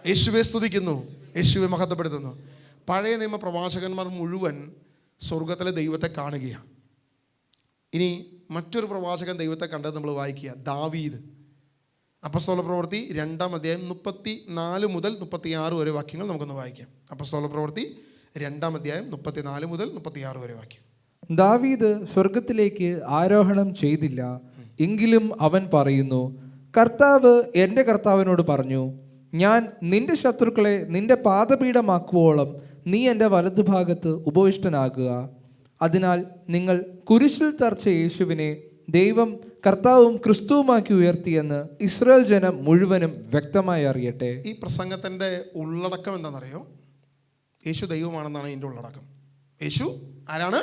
യേശുവെ സ്തുതിക്കുന്നു, യേശുവെ മഹത്വപ്പെടുത്തുന്നു. പഴയ നിയമ പ്രവാചകന്മാർ മുഴുവൻ സ്വർഗത്തിലെ ദൈവത്തെ കാണുകയാണ്. ഇനി മറ്റൊരു പ്രവാചകൻ ദൈവത്തെ കണ്ടത് നമ്മൾ വായിക്കുക, ദാവീദ്. അപ്പസ്തോല പ്രവൃത്തി 2-ാം അധ്യായം 34 മുതൽ 36 വരെ വാക്യങ്ങൾ നമുക്കൊന്ന് വായിക്കാം. അപ്പസ്തോല പ്രവൃത്തി 2-ാം അധ്യായം 34 മുതൽ 36 വരെ വാക്യം. ദാവീദ് സ്വർഗത്തിലേക്ക് ആരോഹണം ചെയ്തില്ല, എങ്കിലും അവൻ പറയുന്നു, കർത്താവ് എൻ്റെ കർത്താവിനോട് പറഞ്ഞു, ഞാൻ നിന്റെ ശത്രുക്കളെ നിന്റെ പാദപീഠമാക്കുവോളം നീ എൻ്റെ വലതുഭാഗത്ത് ഉപവിഷ്ടനാകുക. അതിനാൽ നിങ്ങൾ കുരിശിൽ തറച്ച യേശുവിനെ ദൈവം കർത്താവും ക്രിസ്തുവുമാക്കി ഉയർത്തിയെന്ന് ഇസ്രായേൽ ജനം മുഴുവനും വ്യക്തമായി അറിയട്ടെ. ഈ പ്രസംഗത്തിൻ്റെ ഉള്ളടക്കം എന്താണെന്നറിയോ? യേശു ദൈവമാണെന്നാണ് ഇതിൻ്റെ ഉള്ളടക്കം. യേശു ആരാണ്?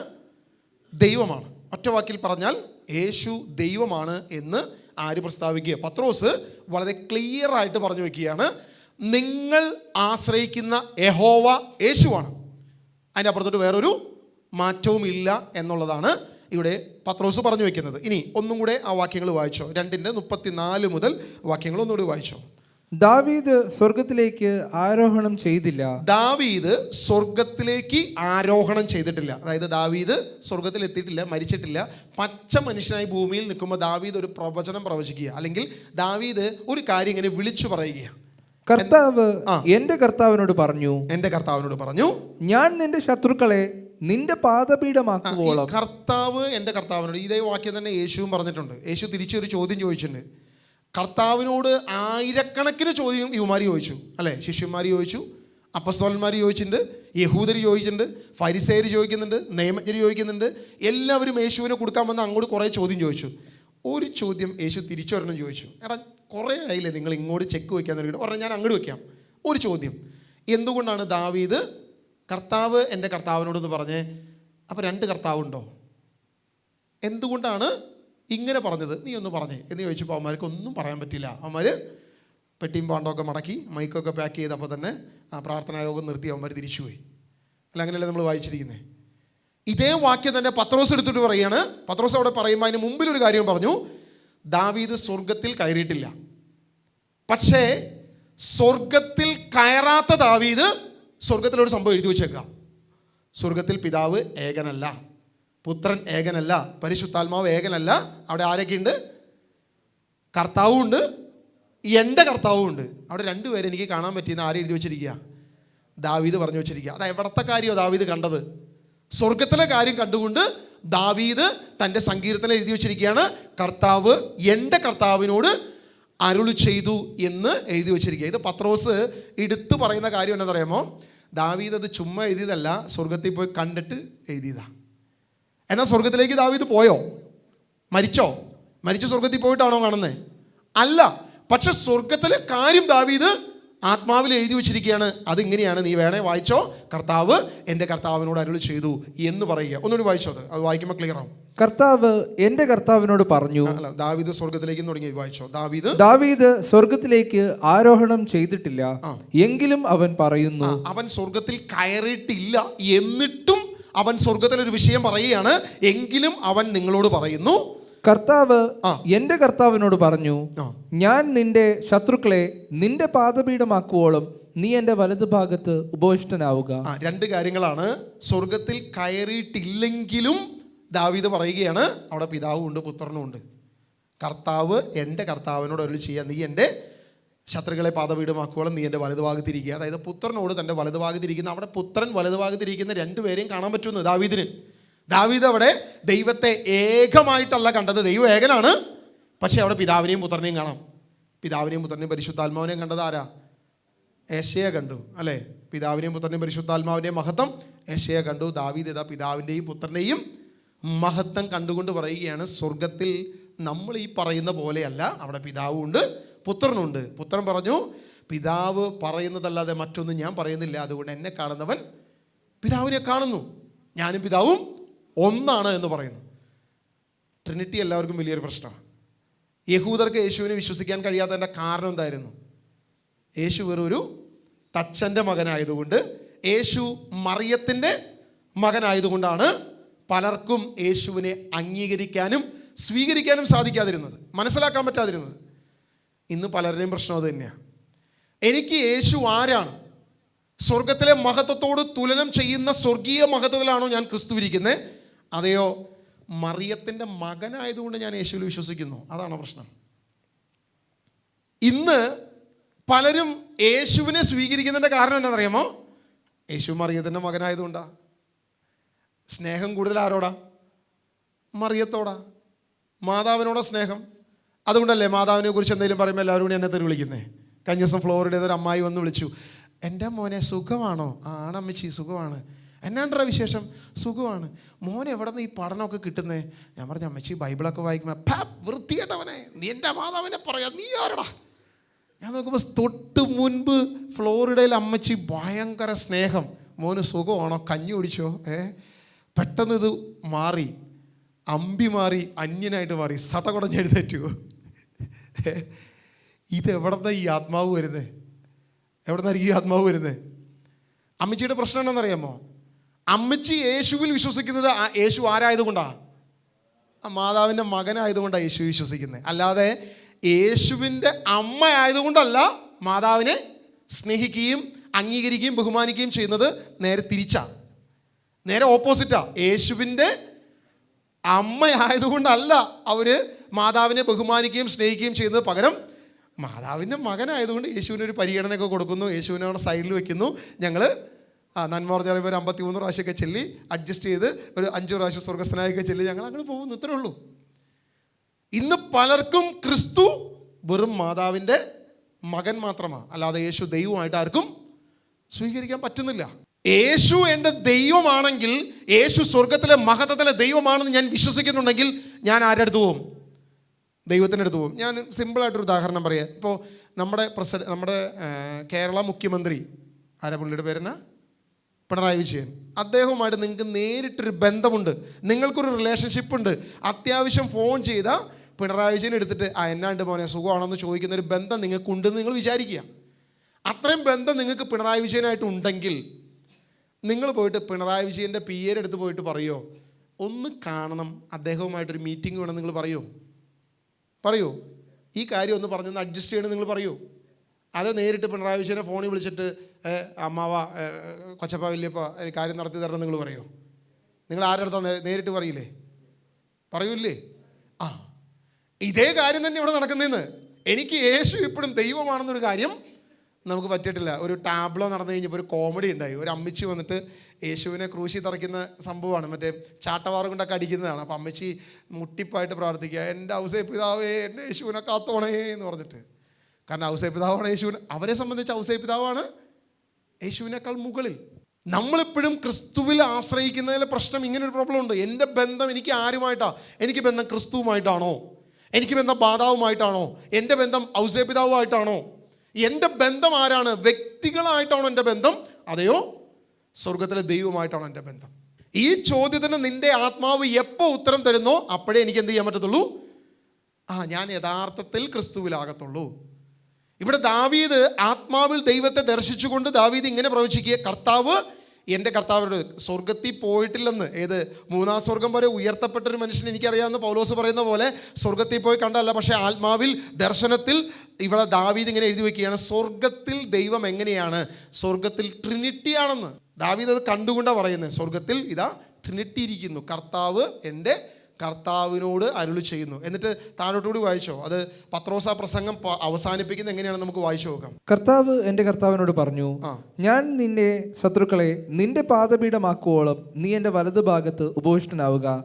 ദൈവമാണ്. ഒറ്റ വാക്കിൽ പറഞ്ഞാൽ യേശു ദൈവമാണ് എന്ന് ആര് പ്രസ്താവിക്കുക? പത്രോസ് വളരെ ക്ലിയർ ആയിട്ട് പറഞ്ഞു വെക്കുകയാണ്, നിങ്ങൾ ആശ്രയിക്കുന്ന യഹോവ യേശുവാണ്. അതിൻ്റെ അപ്പുറത്തോട്ട് വേറൊരു മാറ്റവും ഇല്ല എന്നുള്ളതാണ് ഇവിടെ പത്രോസ് പറഞ്ഞു വെക്കുന്നത്. ഇനി ഒന്നും കൂടെ ആ വാക്യങ്ങൾ വായിച്ചോ. 2:34 മുതൽ വാക്യങ്ങൾ ഒന്നുകൂടി വായിച്ചോ. ദാവീദ് സ്വർഗത്തിലേക്ക് ആരോഹണം ചെയ്തില്ല. ദാവീദ് സ്വർഗത്തിലേക്ക് ആരോഹണം ചെയ്തിട്ടില്ല. അതായത് ദാവീദ് സ്വർഗത്തിൽ എത്തിയിട്ടില്ല, മരിച്ചിട്ടില്ല. പച്ച മനുഷ്യനായി ഭൂമിയിൽ നിൽക്കുമ്പോൾ ദാവീദ് ഒരു പ്രവചനം പ്രവചിക്കുക, അല്ലെങ്കിൽ ദാവീദ് ഒരു കാര്യം ഇങ്ങനെ വിളിച്ചു പറയുകയാണ്. കർത്താവ് എൻ്റെ കർത്താവിനോട് പറഞ്ഞു, എൻ്റെ കർത്താവിനോട് പറഞ്ഞു, ഞാൻ നിന്റെ ശത്രുക്കളെ നിന്റെ പാദപീഠമാക്കുവോളം. കർത്താവ് എൻ്റെ കർത്താവിനോട്, ഇതേ വാക്യം തന്നെ യേശുവും പറഞ്ഞിട്ടുണ്ട്. യേശു തിരിച്ചൊരു ചോദ്യം ചോദിച്ചിട്ടുണ്ട്. കർത്താവിനോട് ആയിരക്കണക്കിന് ചോദ്യം യുവമാർ ചോദിച്ചു, അല്ലേ? ശിഷ്യന്മാർ ചോദിച്ചു, അപ്പസ്തോലന്മാർ ചോദിച്ചിട്ടുണ്ട്, യഹൂദർ ചോദിച്ചിട്ടുണ്ട്, ഫരിസേയർ ചോദിക്കുന്നുണ്ട്, നിയമജ്ഞർ ചോദിക്കുന്നുണ്ട്. എല്ലാവരും യേശുവിനെ കൊടുക്കാൻ വന്ന് അങ്ങോട്ട് കുറേ ചോദ്യം ചോദിച്ചു. ഒരു ചോദ്യം യേശു തിരിച്ചൊരെണ്ണം ചോദിച്ചു. എടാ, കുറേ ആയില്ലേ നിങ്ങൾ ഇങ്ങോട്ട് ചെക്ക് വയ്ക്കാൻ തുടങ്ങിയിട്ട്? പറഞ്ഞാൽ ഞാൻ അങ്ങോട്ട് വയ്ക്കാം. ഒരു ചോദ്യം, എന്തുകൊണ്ടാണ് ദാവീദ് കർത്താവ് എൻ്റെ കർത്താവിനോടെന്ന് പറഞ്ഞേ? അപ്പോൾ 2 കർത്താവുണ്ടോ? എന്തുകൊണ്ടാണ് ഇങ്ങനെ പറഞ്ഞത്? നീ ഒന്ന് പറഞ്ഞേ എന്ന് ചോദിച്ചപ്പോൾ അവന്മാർക്ക് ഒന്നും പറയാൻ പറ്റില്ല. അവന്മാർ പെട്ടിയും പാണ്ടമൊക്കെ മടക്കി മൈക്കൊക്കെ പാക്ക് ചെയ്തപ്പോൾ തന്നെ ആ പ്രാർത്ഥനായോഗം നിർത്തി അവന്മാർ തിരിച്ചുപോയി. അല്ല, അങ്ങനെയല്ലേ നമ്മൾ വായിച്ചിരിക്കുന്നത്? ഇതേ വാക്യം തന്നെ പത്രോസ് എടുത്തിട്ട് പറയുകയാണ്. പത്രോസ് അവിടെ പറയുമ്പോൾ അതിന് മുമ്പിലൊരു കാര്യം പറഞ്ഞു, ദാവീദ് സ്വർഗത്തിൽ കയറിയിട്ടില്ല. പക്ഷേ സ്വർഗത്തിൽ കയറാത്ത ദാവീദ് സ്വർഗത്തിലൊരു സംഭവം എഴുതി വെച്ചേക്കാം. സ്വർഗത്തിൽ പിതാവ് ഏകനല്ല, പുത്രൻ ഏകനല്ല, പരിശുദ്ധാത്മാവ് ഏകനല്ല. അവിടെ ആരൊക്കെയുണ്ട്? കർത്താവും ഉണ്ട്, എൻ്റെ കർത്താവും ഉണ്ട്. അവിടെ 2 പേരെ എനിക്ക് കാണാൻ പറ്റിയെന്ന് ആരും എഴുതി വെച്ചിരിക്കുക? ദാവീദ് പറഞ്ഞു വെച്ചിരിക്കുക. അത് എവിടത്തെ കാര്യമോ ദാവീദ് കണ്ടത്? സ്വർഗത്തിലെ കാര്യം കണ്ടുകൊണ്ട് ദാവീദ് തൻ്റെ സങ്കീർത്തനം എഴുതി വെച്ചിരിക്കുകയാണ്, കർത്താവ് എൻ്റെ കർത്താവിനോട് അരുളി ചെയ്തു എന്ന് എഴുതി വെച്ചിരിക്കുക. ഇത് പത്രോസ് എടുത്തു പറയുന്ന കാര്യം എന്താണെന്നറിയാമോ? ദാവീദ് അത് ചുമ്മാ എഴുതിയതല്ല, സ്വർഗത്തിൽ പോയി കണ്ടിട്ട് എഴുതിയതാ. എന്നാൽ സ്വർഗത്തിലേക്ക് ദാവീദ് പോയോ? മരിച്ചു സ്വർഗത്തിൽ പോയിട്ടാണോ കാണുന്നത്? അല്ല. പക്ഷെ സ്വർഗത്തിലെ കാര്യം ദാവീദ് ആത്മാവിൽ എഴുതി വെച്ചിരിക്കുകയാണ്. അതിങ്ങനെയാണ്, നീ വേണേ വായിച്ചോ, കർത്താവ് എൻ്റെ കർത്താവിനോട് അരുളി ചെയ്തു എന്ന് പറയുക. ഒന്നുകൂടി വായിച്ചോ, അത് വായിക്കുമ്പോൾ ക്ലിയർ ആവും. കർത്താവ് എൻ്റെ കർത്താവിനോട് പറഞ്ഞു. അല്ല, ദാവീദ് സ്വർഗത്തിലേക്ക് തുടങ്ങി വായിച്ചോ. ദാവീദ് സ്വർഗത്തിലേക്ക് ആരോഹണം ചെയ്തിട്ടില്ല, എങ്കിലും അവൻ പറയുന്നു. അവൻ സ്വർഗത്തിൽ കയറിയിട്ടില്ല, എന്നിട്ടും അവൻ സ്വർഗത്തിലൊരു വിഷയം പറയുകയാണ്. എങ്കിലും അവൻ നിങ്ങളോട് പറയുന്നു, കർത്താവ് എൻ്റെ കർത്താവിനോട് പറഞ്ഞു, ഞാൻ നിന്റെ ശത്രുക്കളെ നിന്റെ പാദപീഠമാക്കുവോളം നീ എൻ്റെ വലതുഭാഗത്ത് ഉപവിഷ്ടനാവുക. 2 കാര്യങ്ങളാണ്. സ്വർഗത്തിൽ കയറിയിട്ടില്ലെങ്കിലും ദാവീദ് പറയുകയാണ്, അവിടെ പിതാവും ഉണ്ട്, പുത്രനും ഉണ്ട്. കർത്താവ് എൻ്റെ കർത്താവിനോട് അരുളി ചെയ്യാൻ, നീ എൻ്റെ ശത്രുക്കളെ പാദപീഠമാക്കുവോളം നീ എൻ്റെ വലതുഭാഗത്തിരിക്കുക. അതായത് പുത്രനോട് തൻ്റെ വലതുഭാഗത്തിരിക്കുന്ന, അവിടെ പുത്രൻ വലതുഭാഗത്തിരിക്കുന്ന 2 പേരെയും കാണാൻ പറ്റുന്നു ദാവീദിന്. ദാവീദ് അവിടെ ദൈവത്തെ ഏകമായിട്ടല്ല കണ്ടത്, ദൈവം ഏകനാണ്. പക്ഷേ അവിടെ പിതാവിനെയും പുത്രനെയും കാണാം. പിതാവിനെയും പുത്രനെയും പരിശുദ്ധാത്മാവിനെയും കണ്ടത് ആരാ? യേശയ്യ കണ്ടു, അല്ലേ? പിതാവിനെയും പുത്രനെയും പരിശുദ്ധാത്മാവിൻ്റെയും മഹത്വം യേശയ്യ കണ്ടു. ദാവീദ് ഇതാ പിതാവിൻ്റെയും പുത്രൻ്റെയും മഹത്വം കണ്ടുകൊണ്ട് പറയുകയാണ്, സ്വർഗത്തിൽ നമ്മൾ ഈ പറയുന്ന പോലെയല്ല, അവിടെ പിതാവും ഉണ്ട്, പുത്രനുണ്ട്. പുത്രൻ പറഞ്ഞു, പിതാവ് പറയുന്നതല്ലാതെ മറ്റൊന്നും ഞാൻ പറയുന്നില്ല, അതുകൊണ്ട് എന്നെ കാണുന്നവൻ പിതാവിനെ കാണുന്നു, ഞാനും പിതാവും ഒന്നാണ് എന്ന് പറയുന്നു. ട്രിനിറ്റി എല്ലാവർക്കും വലിയൊരു പ്രശ്നമാണ്. യഹൂദർക്ക് യേശുവിനെ വിശ്വസിക്കാൻ കഴിയാത്തതിൻ്റെ കാരണം എന്തായിരുന്നു? യേശു വെറൊരു തച്ചൻ്റെ മകനായതുകൊണ്ട്, യേശു മറിയത്തിൻ്റെ മകനായതുകൊണ്ടാണ് പലർക്കും യേശുവിനെ അംഗീകരിക്കാനും സ്വീകരിക്കാനും സാധിക്കാതിരുന്നത്, മനസ്സിലാക്കാൻ പറ്റാതിരുന്നത്. ഇന്ന് പലരുടെയും പ്രശ്നം അത് തന്നെയാണ്. എനിക്ക് യേശു ആരാണ്? സ്വർഗത്തിലെ മഹത്വത്തോട് തുലനം ചെയ്യുന്ന സ്വർഗീയ മഹത്വത്തിലാണോ ഞാൻ ക്രിസ്തു ഇരിക്കുന്നത്? അതെയോ മറിയത്തിൻ്റെ മകനായതുകൊണ്ട് ഞാൻ യേശുവിൽ വിശ്വസിക്കുന്നു? അതാണോ പ്രശ്നം? ഇന്ന് പലരും യേശുവിനെ സ്വീകരിക്കുന്നതിൻ്റെ കാരണം എന്താണെന്നറിയാമോ? യേശു മറിയത്തിൻ്റെ മകനായതുകൊണ്ടാ. സ്നേഹം കൂടുതൽ ആരോടാ? മറിയത്തോടാ. മാതാവിനോടാ സ്നേഹം. അതുകൊണ്ടല്ലേ മാതാവിനെ കുറിച്ച് എന്തെങ്കിലും പറയുമ്പോൾ എല്ലാവരും കൂടി എന്നെ തെറി വിളിക്കുന്നത്. കഴിഞ്ഞ ദിവസം ഫ്ലോറിഡയിൽ ഒരു അമ്മായി വന്ന് വിളിച്ചു, എൻ്റെ മോനെ സുഖമാണോ? ആണമ്മച്ചി സുഖമാണ്. എന്നാണ്ടോ വിശേഷം? സുഖമാണ്. മോനെ എവിടെ നിന്ന് ഈ പഠനമൊക്കെ കിട്ടുന്നേ? ഞാൻ പറഞ്ഞു, അമ്മച്ചി ബൈബിളൊക്കെ വായിക്കുമ്പോൾ വൃത്തികേട്ടവനെ, നീ എൻ്റെ മാതാവിനെ പറയാം, നീ ആരടാ? ഞാൻ നോക്കുമ്പോൾ തൊട്ട് മുൻപ് ഫ്ലോറിഡയിൽ അമ്മച്ചി ഭയങ്കര സ്നേഹം, മോന് സുഖമാണോ, കഞ്ഞി കുടിച്ചോ? പെട്ടെന്ന് ഇത് മാറി, അമ്പി മാറി, അന്യനായിട്ട് മാറി, സടകുടഞ്ഞെഴുന്നേറ്റുവോ? ഇതെവിടെന്നാ ഈ ആത്മാവ് വരുന്നത്? എവിടെന്നായിരിക്കും ഈ ആത്മാവ് വരുന്നത്? അമ്മച്ചിയുടെ പ്രശ്നം എന്താണെന്നറിയാമോ? അമ്മച്ചി യേശുവിൽ വിശ്വസിക്കുന്നത് യേശു ആരായതുകൊണ്ടാണ്? മാതാവിൻ്റെ മകനായതുകൊണ്ടാണ് യേശു വിശ്വസിക്കുന്നത്. അല്ലാതെ യേശുവിൻ്റെ അമ്മ ആയതുകൊണ്ടല്ല മാതാവിനെ സ്നേഹിക്കുകയും അംഗീകരിക്കുകയും ബഹുമാനിക്കുകയും ചെയ്യുന്നത്. നേരെ തിരിച്ചാ, നേരെ ഓപ്പോസിറ്റാ. യേശുവിൻ്റെ അമ്മയായതുകൊണ്ടല്ല അവർ മാതാവിനെ ബഹുമാനിക്കുകയും സ്നേഹിക്കുകയും ചെയ്യുന്നത്. പകരം മാതാവിൻ്റെ മകനായതുകൊണ്ട് യേശുവിനൊരു പരിഗണനയൊക്കെ കൊടുക്കുന്നു, യേശുവിനെ അവിടെ സൈഡിൽ വെക്കുന്നു. ഞങ്ങൾ നന്മ പറഞ്ഞാൽ ഒരു 53 പ്രാവശ്യമൊക്കെ ചൊല്ലി അഡ്ജസ്റ്റ് ചെയ്ത് ഒരു 5 പ്രാവശ്യം സ്വർഗസ്ഥനായൊക്കെ ചൊല്ലി ഞങ്ങൾ അങ്ങനെ പോകുന്നു. ഇത്രേ ഉള്ളൂ. ഇന്ന് പലർക്കും ക്രിസ്തു വെറും മാതാവിൻ്റെ മകൻ മാത്രമാണ്, അല്ലാതെ യേശു ദൈവമായിട്ട് ആർക്കും സ്വീകരിക്കാൻ പറ്റുന്നില്ല. യേശു എൻ്റെ ദൈവമാണെങ്കിൽ, യേശു സ്വർഗത്തിലെ മഹത്വത്തിലെ ദൈവമാണെന്ന് ഞാൻ വിശ്വസിക്കുന്നുണ്ടെങ്കിൽ ഞാൻ ആരുടെ അടുത്ത് പോകും? ദൈവത്തിൻ്റെ അടുത്ത് പോകും. ഞാൻ സിമ്പിളായിട്ടൊരു ഉദാഹരണം പറയാം. ഇപ്പോൾ നമ്മുടെ കേരള മുഖ്യമന്ത്രി ആരാ? പുള്ളിയുടെ പേരെന്നാ? പിണറായി വിജയൻ. അദ്ദേഹവുമായിട്ട് നിങ്ങൾക്ക് നേരിട്ടൊരു ബന്ധമുണ്ട്, നിങ്ങൾക്കൊരു റിലേഷൻഷിപ്പ് ഉണ്ട്. അത്യാവശ്യം ഫോൺ ചെയ്താൽ പിണറായി വിജയൻ എടുത്തിട്ട് എന്നാണ്ട് മോനെ സുഖമാണെന്ന് ചോദിക്കുന്ന ഒരു ബന്ധം നിങ്ങൾക്കുണ്ടെന്ന് നിങ്ങൾ വിചാരിക്കുക. അത്രയും ബന്ധം നിങ്ങൾക്ക് പിണറായി വിജയനായിട്ട് ഉണ്ടെങ്കിൽ നിങ്ങൾ പോയിട്ട് പിണറായി വിജയൻ്റെ PA അടുത്ത് പോയിട്ട് പറയുമോ, ഒന്ന് കാണണം, അദ്ദേഹവുമായിട്ടൊരു മീറ്റിംഗ് വേണം, നിങ്ങൾ പറയോ? ഈ കാര്യം ഒന്ന് പറഞ്ഞൊന്ന് അഡ്ജസ്റ്റ് ചെയ്യണം നിങ്ങൾ പറയൂ? അത് നേരിട്ട് പിണറായി വിജയനെ ഫോണിൽ വിളിച്ചിട്ട് അമ്മാവ കൊച്ചപ്പ വല്യപ്പ കാര്യം നടത്തി തരണം നിങ്ങൾ പറയോ? നിങ്ങൾ ആരുടെ അടുത്താ നേരിട്ട് പറയില്ലേ? പറയൂല്ലേ? ഇതേ കാര്യം തന്നെ ഇവിടെ നടക്കുന്നതെന്ന്. എനിക്ക് യേശു ഇപ്പോഴും ദൈവമാണെന്നൊരു കാര്യം നമുക്ക് പറ്റിയിട്ടില്ല. ഒരു ടാബ്ലോ നടന്നു കഴിഞ്ഞപ്പോൾ ഒരു കോമഡി ഉണ്ടായി. ഒരു അമ്മച്ചി വന്നിട്ട് യേശുവിനെ ക്രൂശി തറയ്ക്കുന്ന സംഭവമാണ്, മറ്റേ ചാട്ടവാറ് കൊണ്ടൊക്കെ അടിക്കുന്നതാണ്. അപ്പം അമ്മച്ചി മുട്ടിപ്പായിട്ട് പ്രാർത്ഥിക്കുക, എൻ്റെ ഔസേ പിതാവേ എൻ്റെ യേശുവിനെ കാത്തോണേ എന്ന് പറഞ്ഞിട്ട്. കാരണം ഔസേ പിതാവാണ് യേശുവിനെ, അവരെ സംബന്ധിച്ച് ഔസേ പിതാവാണ് യേശുവിനേക്കാൾ മുകളിൽ. നമ്മളെപ്പോഴും ക്രിസ്തുവിൽ ആശ്രയിക്കുന്നതിലെ പ്രശ്നം ഇങ്ങനൊരു പ്രോബ്ലം ഉണ്ട്. എൻ്റെ ബന്ധം എനിക്ക് ആരുമായിട്ടാണ്? എനിക്ക് ബന്ധം ക്രിസ്തുവുമായിട്ടാണോ? എനിക്ക് ബന്ധം മാതാവുമായിട്ടാണോ? എൻ്റെ ബന്ധം ഔസേ പിതാവുമായിട്ടാണോ? എൻ്റെ ബന്ധം ആരാണ്? വ്യക്തികളായിട്ടാണോ എൻ്റെ ബന്ധം, അതെയോ സ്വർഗത്തിലെ ദൈവമായിട്ടാണോ എൻ്റെ ബന്ധം? ഈ ചോദ്യത്തിന് നിൻ്റെ ആത്മാവ് എപ്പോൾ ഉത്തരം തരുന്നോ അപ്പോഴേ എനിക്ക് എന്ത് ചെയ്യാൻ പറ്റത്തുള്ളൂ? ഞാൻ യഥാർത്ഥത്തിൽ ക്രിസ്തുവിലാകത്തുള്ളൂ. ഇവിടെ ദാവീദ് ആത്മാവിൽ ദൈവത്തെ ദർശിച്ചുകൊണ്ട് ദാവീദ് ഇങ്ങനെ പ്രവചിക്കുക, കർത്താവ് എൻ്റെ കർത്താവിനോട് സ്വർഗത്തിൽ പോയിട്ടില്ലെന്ന്. ഏത് 3-ാം സ്വർഗം വരെ ഉയർത്തപ്പെട്ടൊരു മനുഷ്യൻ എനിക്കറിയാവുന്ന പൗലോസ് പറയുന്ന പോലെ സ്വർഗത്തിൽ പോയി കണ്ടല്ല, പക്ഷേ ആത്മാവിൽ ദർശനത്തിൽ ഇവിടെ ദാവീദ് ഇങ്ങനെ എഴുതി വയ്ക്കുകയാണ്, സ്വർഗത്തിൽ ദൈവം എങ്ങനെയാണ്? സ്വർഗത്തിൽ ട്രിനിറ്റിയാണെന്ന്. ദാവീദ് അത് കണ്ടുകൊണ്ടാണ് പറയുന്നത്. സ്വർഗത്തിൽ ഇതാ ട്രിനിറ്റി ഇരിക്കുന്നു, കർത്താവ് എൻ്റെ കർത്താവിനോട് അരുളി ചെയ്യുന്നു. എന്നിട്ട് താഴോട്ടുകൂടി വായിച്ചോ. അത് പത്രോസ് പ്രസംഗം അവസാനിപ്പിക്കുന്നത് എങ്ങനെയാണ് നമുക്ക് വായിച്ചു നോക്കാം. കർത്താവ് എൻ്റെ കർത്താവിനോട് പറഞ്ഞു, ഞാൻ നിന്റെ ശത്രുക്കളെ നിന്റെ പാദപീഠമാക്കുവോളം നീ എൻ്റെ വലതു ഭാഗത്ത് ഉപവിഷ്ടനാവുക.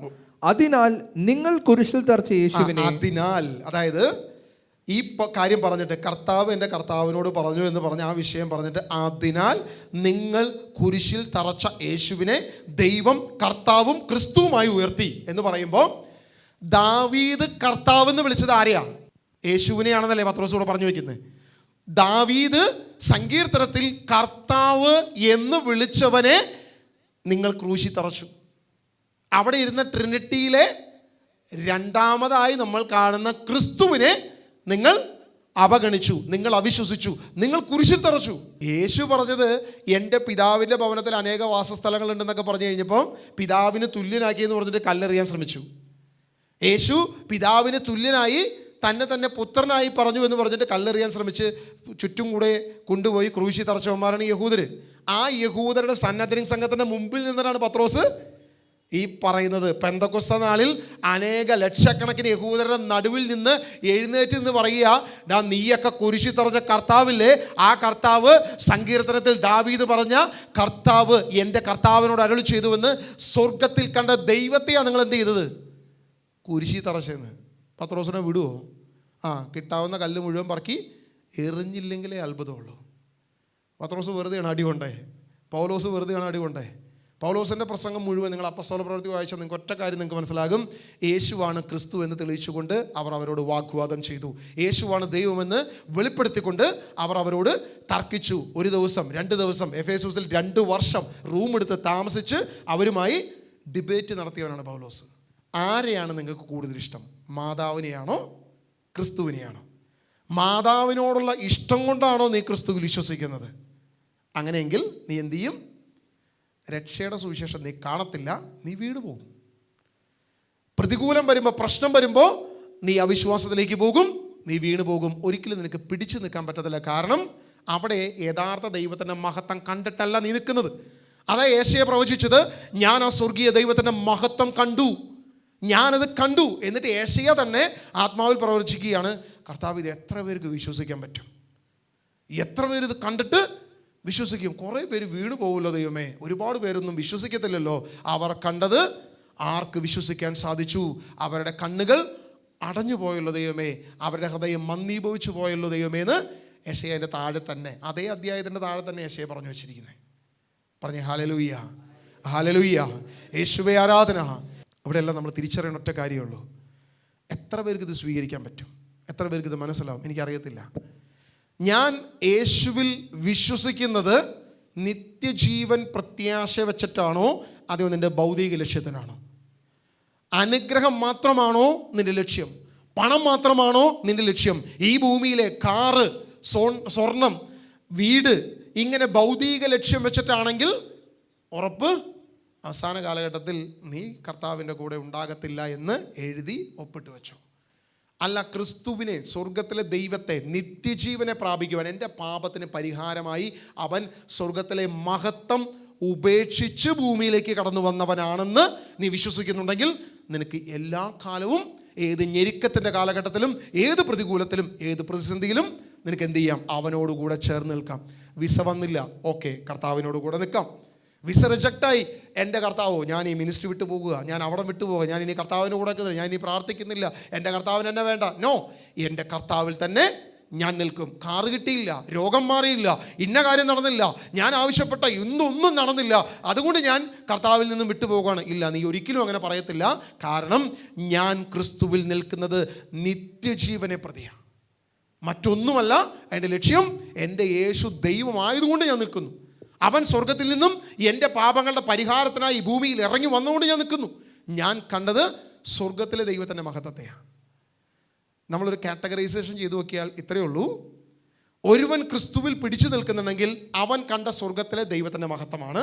അതിനാൽ നിങ്ങൾ കുരിശിൽ തറച്ച യേശുവിനെ, അതിനാൽ അതായത് ഈ കാര്യം പറഞ്ഞിട്ട് കർത്താവ് എൻ്റെ കർത്താവിനോട് പറഞ്ഞു എന്ന് പറഞ്ഞ ആ വിഷയം പറഞ്ഞിട്ട്, അതിനാൽ നിങ്ങൾ കുരിശിൽ തറച്ച യേശുവിനെ ദൈവം കർത്താവും ക്രിസ്തുവുമായി ഉയർത്തി എന്ന് പറയുമ്പോൾ ദാവീദ് കർത്താവ് എന്ന് വിളിച്ചത് ആരെയാ? യേശുവിനെയാണെന്നല്ലേ പത്രോസ് കൂടെ പറഞ്ഞു വയ്ക്കുന്നത്. ദാവീദ് സങ്കീർത്തനത്തിൽ കർത്താവ് എന്ന് വിളിച്ചവനെ നിങ്ങൾ ക്രൂശി തറച്ചു. അവിടെ ഇരുന്ന ട്രിനിറ്റിയിലെ രണ്ടാമതായി നമ്മൾ കാണുന്ന ക്രിസ്തുവിനെ നിങ്ങൾ അവഗണിച്ചു, നിങ്ങൾ അവിശ്വസിച്ചു, നിങ്ങൾ കുരിശിൽ തറച്ചു. യേശു പറഞ്ഞത് എൻ്റെ പിതാവിൻ്റെ ഭവനത്തിൽ അനേക വാസസ്ഥലങ്ങളുണ്ടെന്നൊക്കെ പറഞ്ഞു കഴിഞ്ഞപ്പോൾ പിതാവിന് തുല്യനാക്കി എന്ന് പറഞ്ഞിട്ട് കല്ലെറിയാൻ ശ്രമിച്ചു. യേശു പിതാവിന് തുല്യനായി തന്നെ തന്നെ പുത്രനായി പറഞ്ഞു എന്ന് പറഞ്ഞിട്ട് കല്ലെറിയാൻ ശ്രമിച്ച് ചുറ്റും കൂടെ കൊണ്ടുപോയി ക്രൂശി തറച്ചവന്മാരാണ് യഹൂദർ. ആ യഹൂദരുടെ സന്നദ്ധരിങ് സംഘത്തിൻ്റെ മുമ്പിൽ നിന്നാണ് പത്രോസ് ഈ പറയുന്നത്. പെന്തക്കൊസ്ത നാളിൽ അനേക ലക്ഷക്കണക്കിന് യഹൂദരുടെ നടുവിൽ നിന്ന് എഴുന്നേറ്റ് നിന്ന് പറയുക, നീയൊക്കെ കുരിശി തറച്ച കർത്താവില്ലേ, ആ കർത്താവ് സങ്കീർത്തനത്തിൽ ദാവീദ് പറഞ്ഞ കർത്താവ് എൻ്റെ കർത്താവിനോട് അരുളി ചെയ്തുവെന്ന് സ്വർഗത്തിൽ കണ്ട ദൈവത്തെയാണ് നിങ്ങൾ എന്ത് ചെയ്തത്, കുരിശി തറച്ചെന്ന്. പത്രോസിനെ വിടുവോ? കിട്ടാവുന്ന കല്ല് മുഴുവൻ പറക്കി എറിഞ്ഞില്ലെങ്കിലേ അത്ഭുതമുള്ളൂ. പത്രോസ് വെറുതെയാണ് അടികൊണ്ടേ, പൗലോസ് വെറുതെയാണ് അടികൊണ്ടേ. പൗലോസിൻ്റെ പ്രസംഗം മുഴുവൻ നിങ്ങൾ അപ്പസ്തോല പ്രവൃത്തി വായിച്ചാൽ നിങ്ങൾക്ക് ഒറ്റ കാര്യം നിങ്ങൾക്ക് മനസ്സിലാകും. യേശുവാണ് ക്രിസ്തു എന്ന് തെളിയിച്ചുകൊണ്ട് അവർ അവരോട് വാഗ്വാദം ചെയ്തു. യേശുവാണ് ദൈവമെന്ന് വെളിപ്പെടുത്തിക്കൊണ്ട് അവർ അവരോട് തർക്കിച്ചു. ഒരു ദിവസം 2 ദിവസം എഫേസൂസിൽ 2 വർഷം റൂം എടുത്ത് താമസിച്ച് അവരുമായി ഡിബേറ്റ് നടത്തിയവനാണ് പൗലോസ്. ആരെയാണ് നിങ്ങൾക്ക് കൂടുതൽ ഇഷ്ടം, മാതാവിനെയാണോ ക്രിസ്തുവിനെയാണോ? മാതാവിനോടുള്ള ഇഷ്ടം കൊണ്ടാണോ നീ ക്രിസ്തുവിൽ വിശ്വസിക്കുന്നത്? അങ്ങനെയെങ്കിൽ നീ എന്തു ചെയ്യും? രക്ഷയുടെ സുവിശേഷം നീ കാണത്തില്ല, നീ വീണു പോകും. പ്രതികൂലം വരുമ്പോൾ, പ്രശ്നം വരുമ്പോൾ നീ അവിശ്വാസത്തിലേക്ക് പോകും, നീ വീണു പോകും. ഒരിക്കലും നിനക്ക് പിടിച്ചു നിൽക്കാൻ പറ്റത്തില്ല. കാരണം അവിടെ യഥാർത്ഥ ദൈവത്തിൻ്റെ മഹത്വം കണ്ടിട്ടല്ല നീ നിൽക്കുന്നത്. അതാ യേശയ്യ പ്രവചിച്ചത്, ഞാൻ ആ സ്വർഗീയ ദൈവത്തിൻ്റെ മഹത്വം കണ്ടു, ഞാനത് കണ്ടു. എന്നിട്ട് യേശയ്യ തന്നെ ആത്മാവിൽ പ്രവചിക്കുകയാണ്, കർത്താവ് ഇത് എത്ര പേർക്ക് വിശ്വസിക്കാൻ പറ്റും, എത്ര പേര് ഇത് കണ്ടിട്ട് വിശ്വസിക്കും? കുറേ പേര് വീണു പോകുമല്ലോ ദൈവമേ, ഒരുപാട് പേരൊന്നും വിശ്വസിക്കത്തില്ലല്ലോ. അവർ കണ്ടത് ആർക്ക് വിശ്വസിക്കാൻ സാധിച്ചു? അവരുടെ കണ്ണുകൾ അടഞ്ഞു പോയല്ലോ ദൈവമേ, അവരുടെ ഹൃദയം മന്ദീഭവിച്ചു പോയല്ലോ ദൈവമേ എന്ന് യെശയ്യായുടെ താഴെ തന്നെ, അതേ അധ്യായത്തിൻ്റെ താഴെ തന്നെ യെശയ്യ പറഞ്ഞു വെച്ചിരിക്കുന്നത്. പറഞ്ഞേ ഹല്ലേലൂയ, ഹല്ലേലൂയ, യേശുവേ ആരാധന. ഇവിടെയെല്ലാം നമ്മൾ തിരിച്ചറിയേണ്ട ഒറ്റ കാര്യമുള്ളൂ. എത്ര പേർക്ക് ഇത് സ്വീകരിക്കാൻ പറ്റും, എത്ര പേർക്ക് ഇത് മനസ്സിലാവും എനിക്കറിയത്തില്ല. ഞാൻ യേശുവിൽ വിശ്വസിക്കുന്നത് നിത്യജീവൻ പ്രത്യാശ വെച്ചിട്ടാണോ, അതോ നിൻ്റെ ഭൗതിക ലക്ഷ്യത്തിനാണോ? അനുഗ്രഹം മാത്രമാണോ നിൻ്റെ ലക്ഷ്യം? പണം മാത്രമാണോ നിൻ്റെ ലക്ഷ്യം? ഈ ഭൂമിയിലെ കാറ്, സ്വർണം, വീട്, ഇങ്ങനെ ഭൗതിക ലക്ഷ്യം വെച്ചിട്ടാണെങ്കിൽ ഉറപ്പ്, അവസാന കാലഘട്ടത്തിൽ നീ കർത്താവിൻ്റെ കൂടെ ഉണ്ടാകത്തില്ല എന്ന് എഴുതി ഒപ്പിട്ട് വെച്ചോ. അല്ല, ക്രിസ്തുവിനെ, സ്വർഗത്തിലെ ദൈവത്തെ, നിത്യജീവനെ പ്രാപിക്കുവാൻ, എൻ്റെ പാപത്തിന് പരിഹാരമായി അവൻ സ്വർഗത്തിലെ മഹത്വം ഉപേക്ഷിച്ച് ഭൂമിയിലേക്ക് കടന്നു വന്നവനാണെന്ന് നീ വിശ്വസിക്കുന്നുണ്ടെങ്കിൽ നിനക്ക് എല്ലാ കാലവും, ഏത് ഞെരുക്കത്തിൻ്റെ കാലഘട്ടത്തിലും, ഏത് പ്രതികൂലത്തിലും, ഏത് പ്രതിസന്ധിയിലും നിനക്ക് എന്ത് ചെയ്യാം? അവനോടുകൂടെ ചേർന്ന് നിൽക്കാം. വിസ വന്നില്ല, ഓക്കെ, കർത്താവിനോട് കൂടെ നിൽക്കാം. വിസ റിജക്റ്റായി, എൻ്റെ കർത്താവോ ഞാൻ ഈ മിനിസ്ട്രി വിട്ടു പോകുക, ഞാൻ അവിടെ വിട്ടുപോകുക, ഞാൻ ഇനി കർത്താവിന് കൂടെ നിൽക്കുന്നില്ല, ഞാൻ ഇനി പ്രാർത്ഥിക്കുന്നില്ല, എൻ്റെ കർത്താവിന് എന്നെ വേണ്ട. നോ, എൻ്റെ കർത്താവിൽ തന്നെ ഞാൻ നിൽക്കും. കാറ് കിട്ടിയില്ല, രോഗം മാറിയില്ല, ഇന്ന കാര്യം നടന്നില്ല, ഞാൻ ആവശ്യപ്പെട്ട ഒന്നും നടന്നില്ല, അതുകൊണ്ട് ഞാൻ കർത്താവിൽ നിന്നും വിട്ടുപോകുകയാണ്. ഇല്ല, നീ ഒരിക്കലും അങ്ങനെ പറയത്തില്ല. കാരണം ഞാൻ ക്രിസ്തുവിൽ നിൽക്കുന്നത് നിത്യജീവനെ പ്രതിയാണ്, മറ്റൊന്നുമല്ല. എൻ്റെ ലക്ഷ്യം എൻ്റെ യേശു ദൈവമായതുകൊണ്ട് ഞാൻ നിൽക്കുന്നു. അവൻ സ്വർഗത്തിൽ നിന്നും എൻ്റെ പാപങ്ങളുടെ പരിഹാരത്തിനായി ഈ ഭൂമിയിൽ ഇറങ്ങി വന്നുകൊണ്ട് ഞാൻ നിൽക്കുന്നു. ഞാൻ കണ്ടത് സ്വർഗത്തിലെ ദൈവത്തിൻ്റെ മഹത്വത്തെയാണ്. നമ്മളൊരു കാറ്റഗറൈസേഷൻ ചെയ്തു നോക്കിയാൽ ഇത്രയേ ഉള്ളൂ. ഒരുവൻ ക്രിസ്തുവിൽ പിടിച്ചു നിൽക്കുന്നുണ്ടെങ്കിൽ അവൻ കണ്ട സ്വർഗത്തിലെ ദൈവത്തിൻ്റെ മഹത്വമാണ്.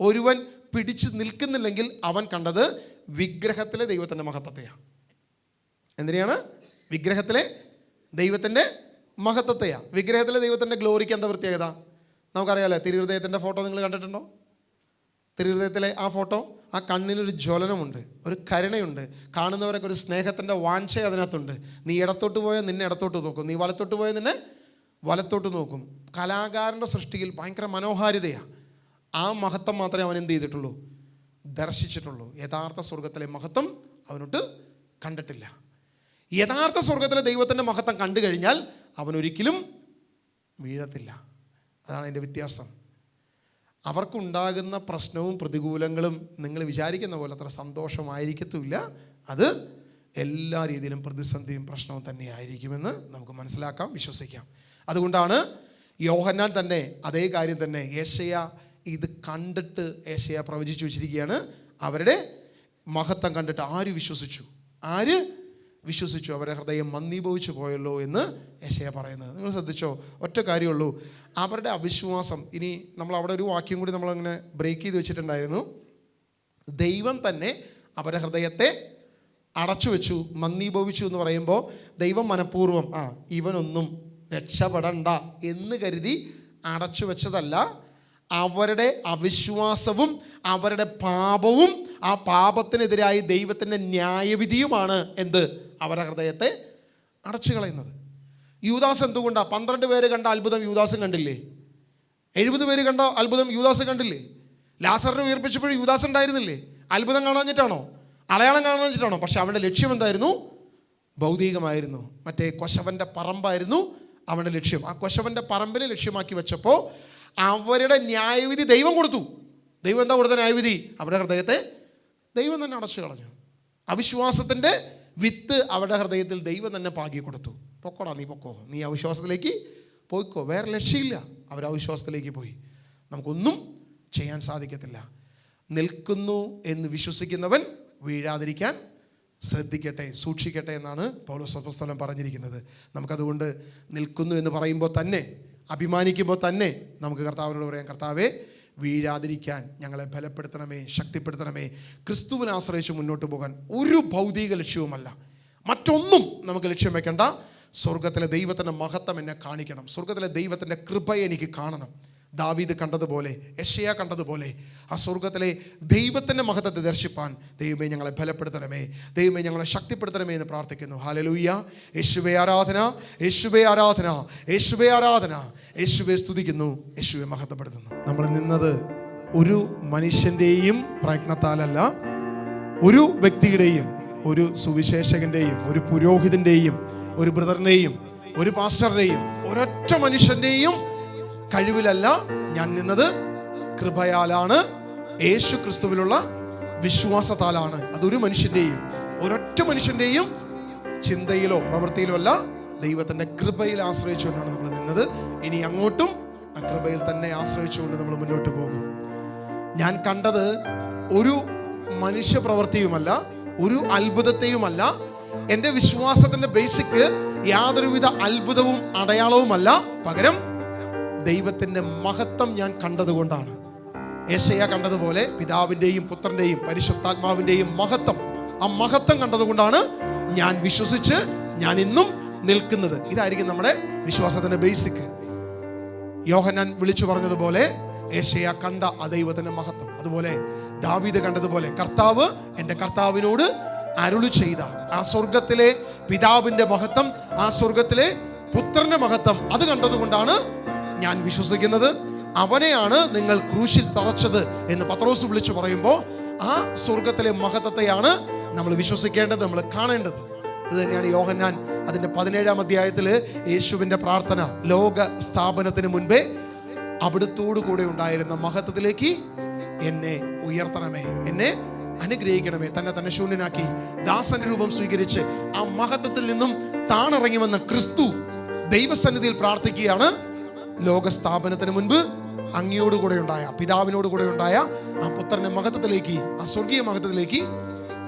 ഒരുവൻ പിടിച്ചു നിൽക്കുന്നില്ലെങ്കിൽ അവൻ കണ്ടത് വിഗ്രഹത്തിലെ ദൈവത്തിൻ്റെ മഹത്വത്തെയാണ്. എന്തിനാണ്? വിഗ്രഹത്തിലെ ദൈവത്തിൻ്റെ മഹത്വത്തെയാണ്. വിഗ്രഹത്തിലെ ദൈവത്തിൻ്റെ ഗ്ലോറിക്ക് എന്താ പ്രത്യേകത? നമുക്കറിയാമല്ലേ, തിരുഹൃദയത്തിൻ്റെ ഫോട്ടോ നിങ്ങൾ കണ്ടിട്ടുണ്ടോ? തിരുഹൃദയത്തിലെ ആ ഫോട്ടോ, ആ കണ്ണിനൊരു ജ്വലനമുണ്ട്, ഒരു കരുണയുണ്ട്, കാണുന്നവരൊക്കെ ഒരു സ്നേഹത്തിൻ്റെ വാഞ്ച അതിനകത്തുണ്ട്. നീ ഇടത്തോട്ട് പോയാൽ നിന്നെ ഇടത്തോട്ട് നോക്കും, നീ വലത്തോട്ട് പോയാൽ നിന്നെ വലത്തോട്ട് നോക്കും. കലാകാരൻ്റെ സൃഷ്ടിയിൽ ഭയങ്കര മനോഹാരിതയാണ്. ആ മഹത്വം മാത്രമേ അവൻ എന്ത് ചെയ്തിട്ടുള്ളൂ? ദർശിച്ചിട്ടുള്ളൂ. യഥാർത്ഥ സ്വർഗത്തിലെ മഹത്വം അവനോട്ട് കണ്ടിട്ടില്ല. യഥാർത്ഥ സ്വർഗത്തിലെ ദൈവത്തിൻ്റെ മഹത്വം കണ്ടു കഴിഞ്ഞാൽ അവനൊരിക്കലും വീഴത്തില്ല. അതാണ് അതിൻ്റെ വ്യത്യാസം. അവർക്കുണ്ടാകുന്ന പ്രശ്നവും പ്രതികൂലങ്ങളും നിങ്ങൾ വിചാരിക്കുന്ന പോലെ അത്ര സന്തോഷമായിരിക്കത്തുമില്ല. അത് എല്ലാ രീതിയിലും പ്രതിസന്ധിയും പ്രശ്നവും തന്നെ ആയിരിക്കുമെന്ന് നമുക്ക് മനസ്സിലാക്കാം, വിശ്വസിക്കാം. അതുകൊണ്ടാണ് യോഹന്നാൻ തന്നെ അതേ കാര്യം തന്നെ യെശയ്യാ ഇത് കണ്ടിട്ട് യെശയ്യാ പ്രവചിച്ചു വെച്ചിരിക്കുകയാണ്. അവരുടെ മഹത്വം കണ്ടിട്ട് ആര് വിശ്വസിച്ചു? ആര് വിശ്വസിച്ചു? അവരുടെ ഹൃദയം മന്ദീഭവിച്ചു പോയല്ലോ എന്ന് യെശയ്യാ പറയുന്നത്. നിങ്ങൾ ശ്രദ്ധിച്ചോ? ഒറ്റ കാര്യമുള്ളൂ, അവരുടെ അവിശ്വാസം. ഇനി നമ്മൾ അവിടെ ഒരു വാക്യം കൂടി നമ്മളങ്ങനെ ബ്രേക്ക് ചെയ്ത് വെച്ചിട്ടുണ്ടായിരുന്നു. ദൈവം തന്നെ അവരുടെ ഹൃദയത്തെ അടച്ചു വെച്ചു, മന്ദീഭവിച്ചു എന്ന് പറയുമ്പോൾ ദൈവം മനഃപൂർവ്വം ഇവനൊന്നും രക്ഷപ്പെടണ്ട എന്ന് കരുതി അടച്ചു വെച്ചതല്ല. അവരുടെ അവിശ്വാസവും അവരുടെ പാപവും ആ പാപത്തിനെതിരായി ദൈവത്തിൻ്റെ ന്യായവിധിയുമാണ് എന്ത് അവരുടെ ഹൃദയത്തെ അടച്ചു കളയുന്നത്. യൂദാസ് എന്തുകൊണ്ടാണ് 12 പേര് കണ്ട അത്ഭുതം യൂദാസും കണ്ടില്ലേ? 70 പേര് കണ്ട അത്ഭുതം യൂദാസ് കണ്ടില്ലേ? ലാസറിനെ ഉയർപ്പിച്ചപ്പോഴും യൂദാസ് ഉണ്ടായിരുന്നില്ലേ? അത്ഭുതം കാണാഞ്ഞിട്ടാണോ? അടയാളം കാണാഞ്ഞിട്ടാണോ? പക്ഷെ അവൻ്റെ ലക്ഷ്യം എന്തായിരുന്നു? ഭൗതികമായിരുന്നു. മറ്റേ കൊശവൻ്റെ പറമ്പായിരുന്നു അവൻ്റെ ലക്ഷ്യം. ആ കൊശവൻ്റെ പറമ്പിനെ ലക്ഷ്യമാക്കി വെച്ചപ്പോൾ അവരുടെ ന്യായവിധി ദൈവം കൊടുത്തു. ദൈവം എന്താ കൊടുത്ത ന്യായവിധി? അവരുടെ ഹൃദയത്തെ ദൈവം തന്നെ അടച്ചു കളഞ്ഞു. അവിശ്വാസത്തിൻ്റെ വിത്ത് അവരുടെ ഹൃദയത്തിൽ ദൈവം തന്നെ പാകി കൊടുത്തു. പൊക്കോടാ, നീ പൊക്കോ, നീ അവിശ്വാസത്തിലേക്ക് പോയിക്കോ, വേറെ ലക്ഷ്യമില്ല. അവർ അവിശ്വാസത്തിലേക്ക് പോയി. നമുക്കൊന്നും ചെയ്യാൻ സാധിക്കത്തില്ല. നിൽക്കുന്നു എന്ന് വിശ്വസിക്കുന്നവൻ വീഴാതിരിക്കാൻ ശ്രദ്ധിക്കട്ടെ, സൂക്ഷിക്കട്ടെ എന്നാണ് പൗലോസ് അപ്പോസ്തലൻ പറഞ്ഞിരിക്കുന്നത്. നമുക്കതുകൊണ്ട് നിൽക്കുന്നു എന്ന് പറയുമ്പോൾ തന്നെ, അഭിമാനിക്കുമ്പോൾ തന്നെ നമുക്ക് കർത്താവിനോട് പറയാം, കർത്താവേ വീഴാതിരിക്കാൻ ഞങ്ങളെ ബലപ്പെടുത്തണമേ, ശക്തിപ്പെടുത്തണമേ. ക്രിസ്തുവിനെ ആശ്രയിച്ച് മുന്നോട്ട് പോകാൻ ഒരു ഭൗതിക ലക്ഷ്യവുമല്ല, മറ്റൊന്നും നമുക്ക് ലക്ഷ്യം വെക്കേണ്ട. സ്വർഗത്തിലെ ദൈവത്തിൻ്റെ മഹത്വം എന്നെ കാണിക്കണം, സ്വർഗത്തിലെ ദൈവത്തിൻ്റെ കൃപയെ എനിക്ക് കാണണം. ദാവീദ് കണ്ടതുപോലെ, യെശയ്യാ കണ്ടതുപോലെ ആ സ്വർഗത്തിലെ ദൈവത്തിൻ്റെ മഹത്വത്തെ ദർശിപ്പാൻ ദൈവമേ ഞങ്ങളെ ബലപ്പെടുത്തണമേ, ദൈവമേ ഞങ്ങളെ ശക്തിപ്പെടുത്തണമേ എന്ന് പ്രാർത്ഥിക്കുന്നു. ഹല്ലേലൂയ. യേശുവേ ആരാധന, യേശുവേ ആരാധന, യേശുവേ ആരാധന. യേശുവേ സ്തുതിക്കുന്നു, യേശുവേ മഹത്വപ്പെടുത്തുന്നു. നമ്മൾ നിന്നത് ഒരു മനുഷ്യൻ്റെയും പ്രയത്നത്താലല്ല, ഒരു വ്യക്തിയുടെയും, ഒരു സുവിശേഷകൻ്റെയും, ഒരു പുരോഹിതൻ്റെയും, ഒരു ബ്രദറിൻ്റെയും, ഒരു പാസ്റ്ററുടെയും, ഒരൊറ്റ മനുഷ്യൻ്റെയും കഴിവിലല്ല ഞാൻ നിന്നത്. കൃപയാലാണ്, യേശു ക്രിസ്തുവിലുള്ള വിശ്വാസത്താലാണ്. അതൊരു മനുഷ്യൻ്റെയും, ഒരൊറ്റ മനുഷ്യൻ്റെയും ചിന്തയിലോ പ്രവൃത്തിയിലോ അല്ല, ദൈവത്തിൻ്റെ കൃപയിൽ ആശ്രയിച്ചുകൊണ്ടാണ് നമ്മൾ നിന്നത്. ഇനി അങ്ങോട്ടും ആ കൃപയിൽ തന്നെ ആശ്രയിച്ചുകൊണ്ട് നമ്മൾ മുന്നോട്ട് പോകും. ഞാൻ കണ്ടത് ഒരു മനുഷ്യ പ്രവൃത്തിയുമല്ല, ഒരു അത്ഭുതത്തെയുമല്ല. എൻ്റെ വിശ്വാസത്തിൻ്റെ ബേസിക് യാതൊരുവിധ അത്ഭുതവും അടയാളവുമല്ല, പകരം ദൈവത്തിൻ്റെ മഹത്വം ഞാൻ കണ്ടതുകൊണ്ടാണ്. യെശയ്യാ കണ്ടതുപോലെ പിതാവിൻ്റെയും പുത്രൻ്റെയും പരിശുദ്ധാത്മാവിൻ്റെയും മഹത്വം, ആ മഹത്വം കണ്ടതുകൊണ്ടാണ് ഞാൻ വിശ്വസിച്ച് ഞാൻ ഇന്നും നിൽക്കുന്നത്. ഇതായിരിക്കും നമ്മുടെ വിശ്വാസത്തിൻ്റെ ബേസിക്. യോഹന്നാൻ വിളിച്ചു പറഞ്ഞതുപോലെ യെശയ്യാ കണ്ട ആ ദൈവത്തിൻ്റെ മഹത്വം, അതുപോലെ ദാവീദ് കണ്ടതുപോലെ കർത്താവ് എൻ്റെ കർത്താവിനോട് അരുളി ചെയ്ത ആ സ്വർഗത്തിലെ പിതാവിൻ്റെ മഹത്വം, ആ സ്വർഗത്തിലെ പുത്രന്റെ മഹത്വം, അത് കണ്ടതുകൊണ്ടാണ് ഞാൻ വിശ്വസിക്കുന്നത്. അവനെയാണ് നിങ്ങൾ ക്രൂശിൽ തറച്ചത് എന്ന് പത്രോസ് വിളിച്ചു പറയുമ്പോൾ ആ സ്വർഗത്തിലെ മഹത്വത്തെയാണ് നമ്മൾ വിശ്വസിക്കേണ്ടത്, നമ്മൾ കാണേണ്ടത്. ഇത് തന്നെയാണ് യോഹന്നാൻ അതിൻ്റെ 17-ാം അധ്യായത്തിൽ യേശുവിൻ്റെ പ്രാർത്ഥന, ലോക സ്ഥാപനത്തിന് മുൻപേ അവിടുത്തോടു കൂടെ ഉണ്ടായിരുന്ന മഹത്വത്തിലേക്ക് എന്നെ ഉയർത്തണമേ, എന്നെ അനുഗ്രഹിക്കണമേ. തന്നെ ശൂന്യനാക്കി ദാസന്റെ രൂപം സ്വീകരിച്ച് ആ മഹത്വത്തിൽ നിന്നും താണിറങ്ങി വന്ന ക്രിസ്തു ദൈവസന്നിധിയിൽ പ്രാർത്ഥിക്കുകയാണ്, ലോകസ്ഥാപനത്തിന് മുൻപ് അങ്ങയോടുകൂടെ ഉണ്ടായ, പിതാവിനോട് കൂടെ ഉണ്ടായ ആ പുത്രന്റെ മഹത്വത്തിലേക്ക്, ആ സ്വർഗീയ മഹത്വത്തിലേക്ക്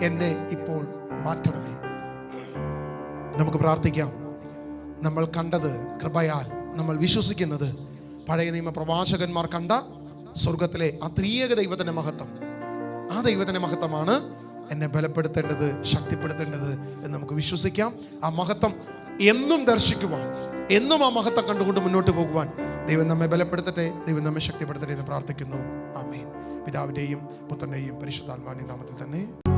എന്നെ ഇപ്പോൾ മാറ്റണമേ. നമുക്ക് പ്രാർത്ഥിക്കാം. നമ്മൾ കണ്ടത് കൃപയാൽ, നമ്മൾ വിശ്വസിക്കുന്നത് പഴയ നിയമ പ്രവാചകന്മാർ കണ്ട സ്വർഗത്തിലെ ആ ത്രിയേക ദൈവത്തിന്റെ മഹത്വം, ആ ദൈവത്തിന്റെ മഹത്വമാണ് എന്നെ ബലപ്പെടുത്തേണ്ടത്, ശക്തിപ്പെടുത്തേണ്ടത് എന്ന് നമുക്ക് വിശ്വസിക്കാം. ആ മഹത്വം എന്നും ദർശിക്കുവാൻ, എന്നും ആ മഹത്വം കണ്ടുകൊണ്ട് മുന്നോട്ട് പോകുവാൻ ദൈവം നമ്മെ ബലപ്പെടുത്തട്ടെ, ദൈവം നമ്മെ ശക്തിപ്പെടുത്തട്ടെ എന്ന് പ്രാർത്ഥിക്കുന്നു. ആമേൻ. പിതാവിൻ്റെയും പുത്രൻ്റെയും പരിശുദ്ധാത്മാവിൻ്റെയും നാമത്തിൽ തന്നെ.